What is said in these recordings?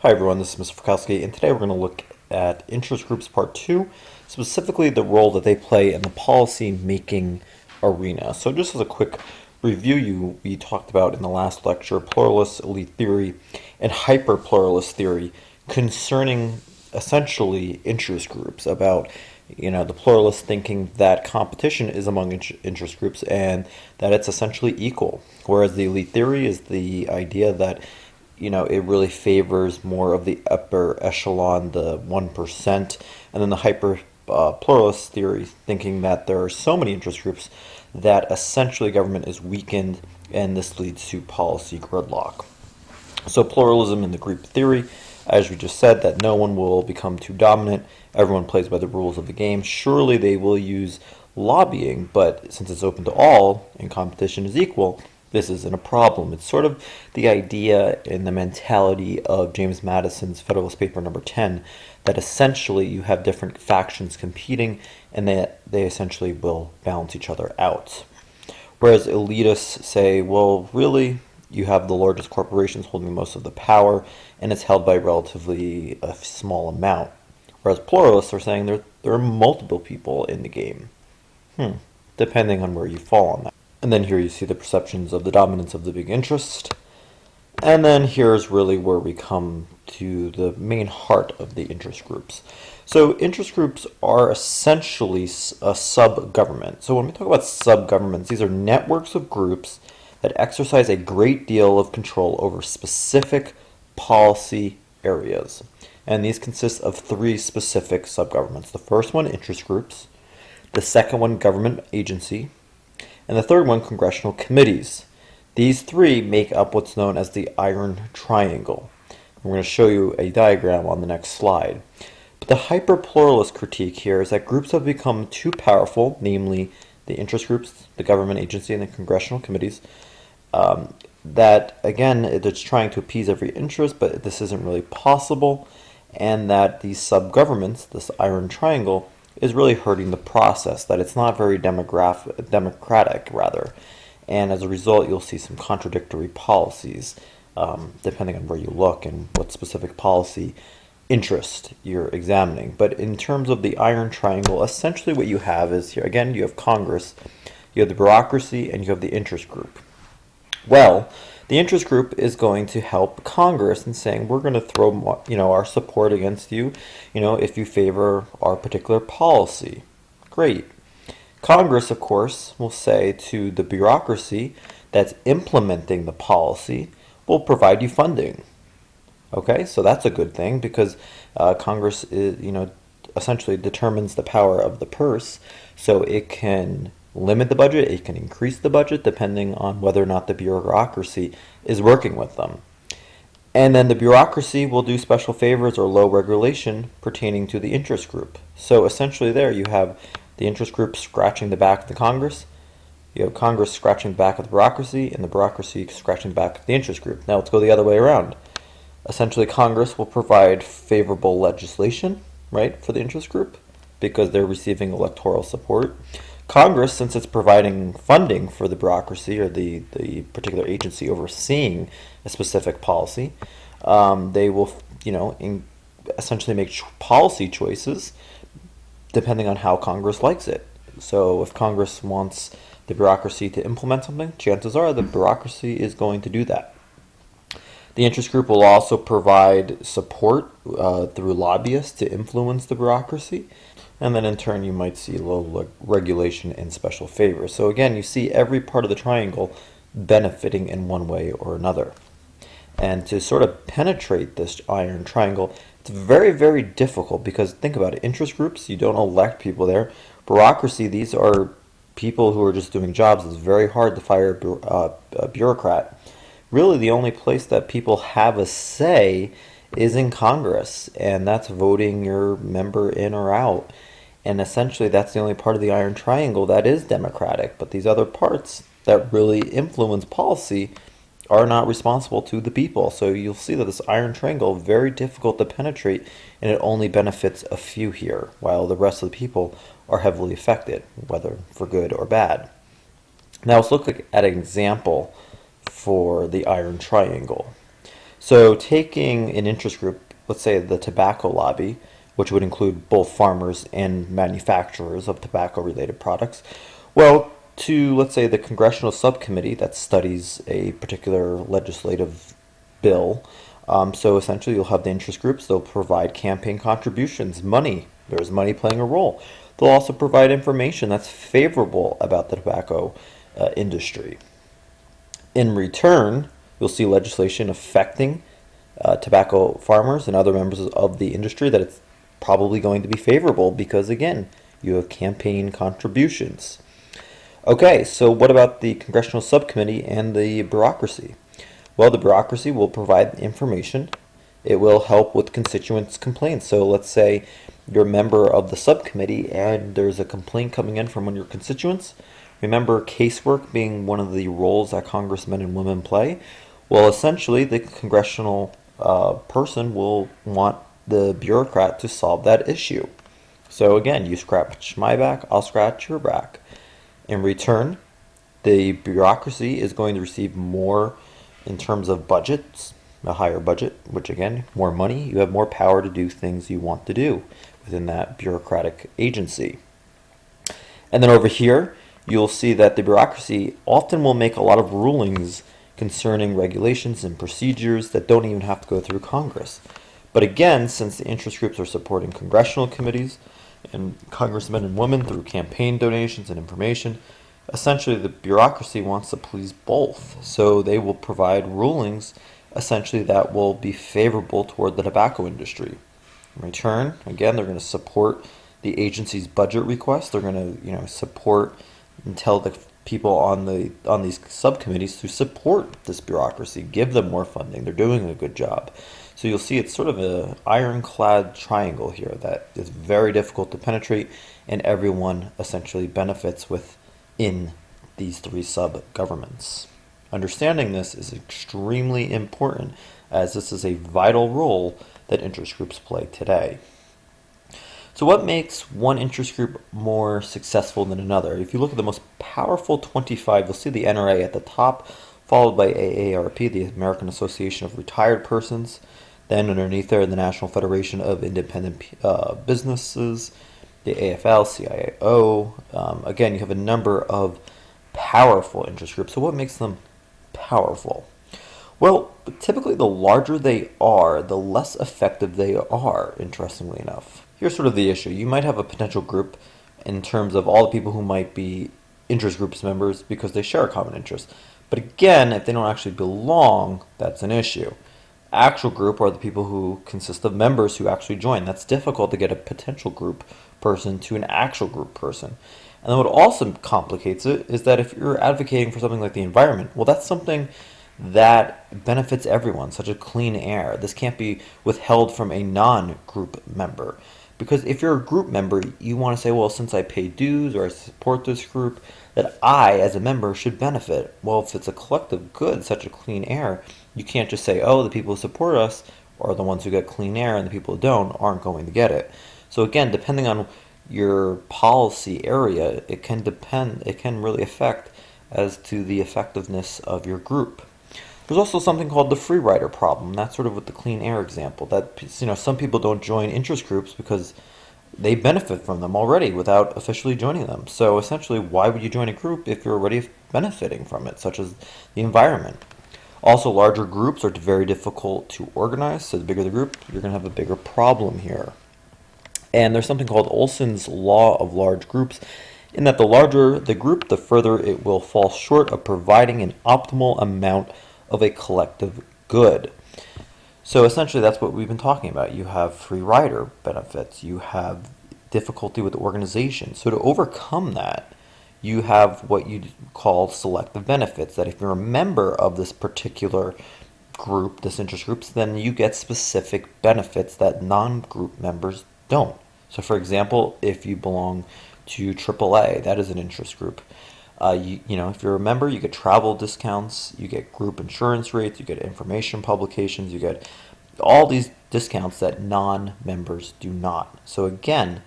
Hi everyone, this is Mr. Frykowski, and today we're going to look at interest groups part 2, specifically the role that they play in the policy making arena. So just as a quick review, we talked about in the last lecture pluralist elite theory and hyper-pluralist theory concerning essentially interest groups, about the pluralists thinking that competition is among interest groups and that it's essentially equal, whereas the elite theory is the idea that it really favors more of the upper echelon, the 1%, and then the hyper pluralist theory thinking that there are so many interest groups that essentially government is weakened and this leads to policy gridlock. So pluralism in the group theory, as we just said, that no one will become too dominant, everyone plays by the rules of the game. Surely they will use lobbying, but since it's open to all and competition is equal, this isn't a problem. It's sort of the idea and the mentality of James Madison's Federalist Paper number 10, that essentially you have different factions competing and that they essentially will balance each other out. Whereas elitists say, well, really, you have the largest corporations holding most of the power and it's held by relatively a small amount. Whereas pluralists are saying there are multiple people in the game, depending on where you fall on that. And then here you see the perceptions of the dominance of the big interest. And then here's really where we come to the main heart of the interest groups. So interest groups are essentially a sub-government. So when we talk about sub-governments, these are networks of groups that exercise a great deal of control over specific policy areas. And these consist of three specific sub-governments. The first one, interest groups. The second one, government agency. And the third one, congressional committees. These three make up what's known as the Iron Triangle. I'm going to show you a diagram on the next slide. But the hyper-pluralist critique here is that groups have become too powerful, namely the interest groups, the government agency, and the congressional committees, that, again, it's trying to appease every interest, but this isn't really possible, and that these sub-governments, this Iron Triangle, is really hurting the process, that it's not very democratic, rather. And as a result, you'll see some contradictory policies, depending on where you look and what specific policy interest you're examining. But in terms of the Iron Triangle, essentially what you have is here, again, you have Congress, you have the bureaucracy, and you have the interest group. Well, the interest group is going to help Congress in saying, we're going to throw, our support against you, if you favor our particular policy. Great. Congress, of course, will say to the bureaucracy that's implementing the policy, we'll provide you funding. Okay, so that's a good thing because Congress is, essentially determines the power of the purse, so it can limit the budget, it can increase the budget depending on whether or not the bureaucracy is working with them. And then the bureaucracy will do special favors or low regulation pertaining to the interest group. So essentially there you have the interest group scratching the back of the Congress, you have Congress scratching the back of the bureaucracy, and the bureaucracy scratching the back of the interest group. Now let's go the other way around. Essentially Congress will provide favorable legislation, right, for the interest group because they're receiving electoral support. Congress, since it's providing funding for the bureaucracy or the particular agency overseeing a specific policy, they will, essentially make policy choices depending on how Congress likes it. So if Congress wants the bureaucracy to implement something, chances are the bureaucracy is going to do that. The interest group will also provide support through lobbyists to influence the bureaucracy. And then in turn, you might see low regulation and special favors. So again, you see every part of the triangle benefiting in one way or another. And to sort of penetrate this Iron Triangle, it's very, very difficult because think about it. Interest groups, you don't elect people there. Bureaucracy, these are people who are just doing jobs. It's very hard to fire a bureaucrat. Really, the only place that people have a say is in Congress, and that's voting your member in or out. And essentially, that's the only part of the Iron Triangle that is democratic. But these other parts that really influence policy are not responsible to the people. So you'll see that this Iron Triangle is very difficult to penetrate, and it only benefits a few here, while the rest of the people are heavily affected, whether for good or bad. Now let's look at an example for the Iron Triangle. So taking an interest group, let's say the tobacco lobby, which would include both farmers and manufacturers of tobacco-related products, well, to, let's say, the congressional subcommittee that studies a particular legislative bill. So essentially, you'll have the interest groups. They'll provide campaign contributions, money. There's money playing a role. They'll also provide information that's favorable about the tobacco industry. In return, you'll see legislation affecting tobacco farmers and other members of the industry that it's probably going to be favorable because, again, you have campaign contributions. Okay, so what about the congressional subcommittee and the bureaucracy? Well, the bureaucracy will provide information. It will help with constituents' complaints. So let's say you're a member of the subcommittee and there's a complaint coming in from one of your constituents. Remember casework being one of the roles that congressmen and women play? Well, essentially, the congressional person will want the bureaucrat to solve that issue. So again, you scratch my back, I'll scratch your back. In return, the bureaucracy is going to receive more in terms of budgets, a higher budget, which again, more money, you have more power to do things you want to do within that bureaucratic agency. And then over here, you'll see that the bureaucracy often will make a lot of rulings concerning regulations and procedures that don't even have to go through Congress. But again, since the interest groups are supporting congressional committees and congressmen and women through campaign donations and information, essentially the bureaucracy wants to please both. So they will provide rulings essentially that will be favorable toward the tobacco industry. In return, again, they're going to support the agency's budget requests. They're going to, support and tell the people on these subcommittees to support this bureaucracy, give them more funding. They're doing a good job. So you'll see it's sort of an ironclad triangle here that is very difficult to penetrate, and everyone essentially benefits within these three sub-governments. Understanding this is extremely important, as this is a vital role that interest groups play today. So what makes one interest group more successful than another? If you look at the most powerful 25, you'll see the NRA at the top, followed by AARP, the American Association of Retired Persons. Then underneath there, the National Federation of Independent Businesses, the AFL-CIO. Again, you have a number of powerful interest groups. So what makes them powerful? Well, typically the larger they are, the less effective they are, interestingly enough. Here's sort of the issue. You might have a potential group in terms of all the people who might be interest groups members because they share a common interest. But again, if they don't actually belong, that's an issue. Actual group are the people who consist of members who actually join. That's difficult to get a potential group person to an actual group person. And then what also complicates it is that if you're advocating for something like the environment, well, that's something that benefits everyone, such as clean air. This can't be withheld from a non-group member. Because if you're a group member, you want to say, well, since I pay dues or I support this group, that I, as a member, should benefit. Well, if it's a collective good, such as clean air, you can't just say, oh, the people who support us are the ones who get clean air and the people who don't aren't going to get it. So again, depending on your policy area, it can really affect as to the effectiveness of your group. There's also something called the free rider problem. That's sort of with the clean air example. That some people don't join interest groups because they benefit from them already without officially joining them. So essentially, why would you join a group if you're already benefiting from it, such as the environment? Also, larger groups are very difficult to organize. So the bigger the group, you're going to have a bigger problem here. And there's something called Olson's law of large groups, in that the larger the group, the further it will fall short of providing an optimal amount of a collective good. So essentially that's what we've been talking about. You have free rider benefits, you have difficulty with the organization. So to overcome that, you have what you call selective benefits, that if you're a member of this particular group, this interest groups, then you get specific benefits that non-group members don't. So for example, if you belong to AAA, that is an interest group. If you're a member, you get travel discounts, you get group insurance rates, you get information publications, you get all these discounts that non-members do not. So again,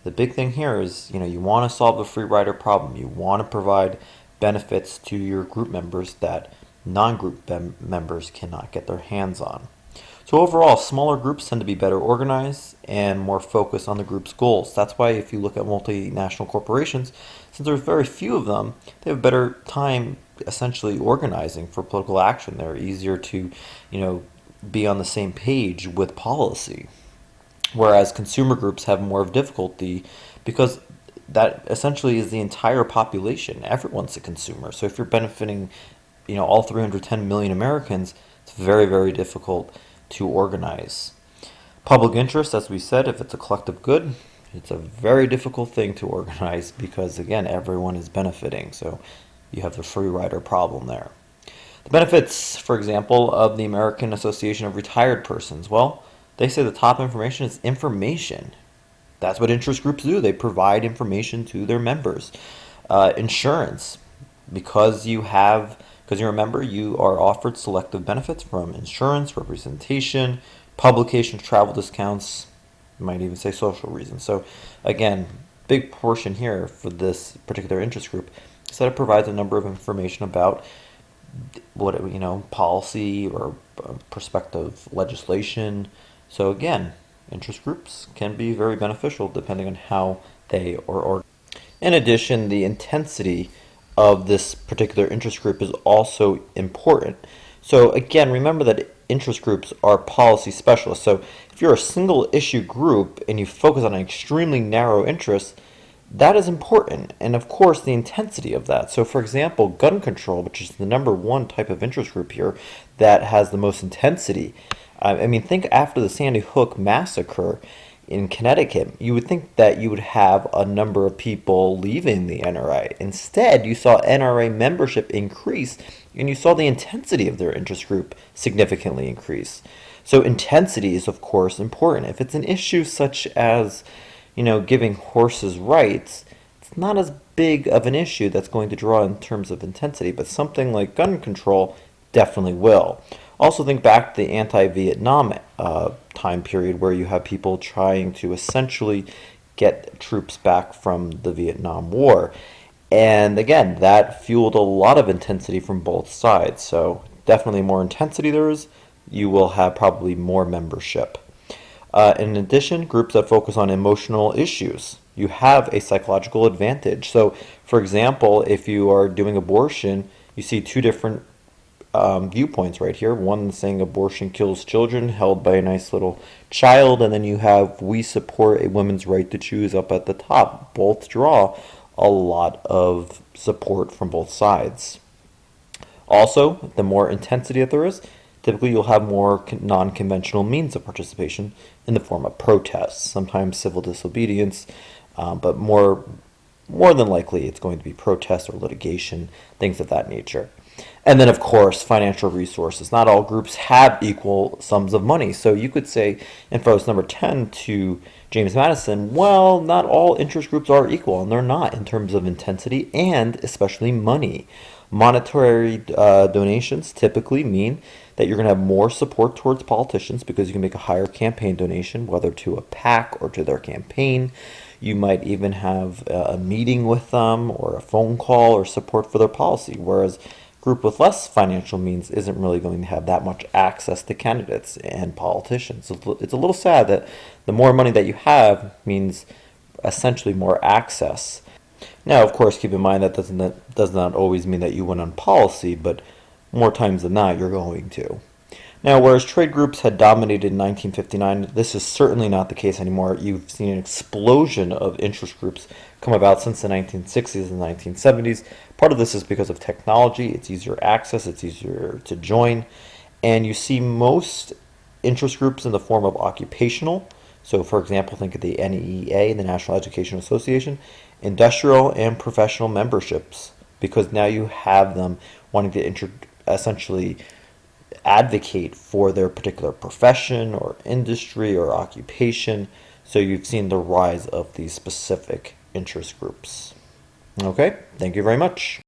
the big thing here is, you want to solve the free rider problem. You want to provide benefits to your group members that non-group members cannot get their hands on. So overall, smaller groups tend to be better organized and more focused on the group's goals. That's why if you look at multinational corporations, since there's very few of them, they have a better time essentially organizing for political action. They're easier to, be on the same page with policy. Whereas consumer groups have more of difficulty because that essentially is the entire population. Everyone's a consumer. So if you're benefiting, all 310 million Americans, it's very, very difficult to organize. Public interest, as we said, if it's a collective good, it's a very difficult thing to organize because, again, everyone is benefiting. So you have the free rider problem there. The benefits, for example, of the American Association of Retired Persons. Well, they say the top information is information. That's what interest groups do. They provide information to their members. Insurance, because you're a member, you are offered selective benefits from insurance, representation, publication, travel discounts. You might even say social reasons. So again, big portion here for this particular interest group is that it provides a number of information about what policy or prospective legislation. So again, interest groups can be very beneficial depending on how they are organized. In addition, the intensity of this particular interest group is also important. So again, remember that interest groups are policy specialists. So if you're a single issue group and you focus on an extremely narrow interest, that is important. And of course, the intensity of that. So for example, gun control, which is the number one type of interest group here that has the most intensity. Think after the Sandy Hook massacre in Connecticut, you would think that you would have a number of people leaving the NRA. Instead, you saw NRA membership increase, and you saw the intensity of their interest group significantly increase. So intensity is, of course, important. If it's an issue such as, giving horses rights, it's not as big of an issue that's going to draw in terms of intensity, but something like gun control definitely will. Also think back to the anti-Vietnam time period where you have people trying to essentially get troops back from the Vietnam War. And again, that fueled a lot of intensity from both sides. So definitely more intensity there is, you will have probably more membership. In addition, groups that focus on emotional issues, you have a psychological advantage. So for example, if you are doing abortion, you see two different viewpoints right here. One saying abortion kills children, held by a nice little child, and then you have we support a woman's right to choose up at the top. Both draw a lot of support from both sides. Also, the more intensity that there is, typically you'll have more non-conventional means of participation in the form of protests, sometimes civil disobedience, but more than likely it's going to be protests or litigation, things of that nature. And then, of course, financial resources. Not all groups have equal sums of money. So you could say, in post number 10 to James Madison, well, not all interest groups are equal, and they're not in terms of intensity and especially money. Monetary donations typically mean that you're going to have more support towards politicians because you can make a higher campaign donation, whether to a PAC or to their campaign. You might even have a meeting with them or a phone call or support for their policy, whereas a group with less financial means isn't really going to have that much access to candidates and politicians. It's a little sad that the more money that you have means essentially more access. Now, of course, keep in mind that does not always mean that you win on policy, but more times than not, you're going to. Now, whereas trade groups had dominated in 1959, this is certainly not the case anymore. You've seen an explosion of interest groups come about since the 1960s and 1970s. Part of this is because of technology. It's easier access, it's easier to join. And you see most interest groups in the form of occupational. So, for example, think of the NEA, the National Education Association, industrial and professional memberships, because now you have them wanting to essentially advocate for their particular profession or industry or occupation. So you've seen the rise of these specific interest groups. Okay, thank you very much.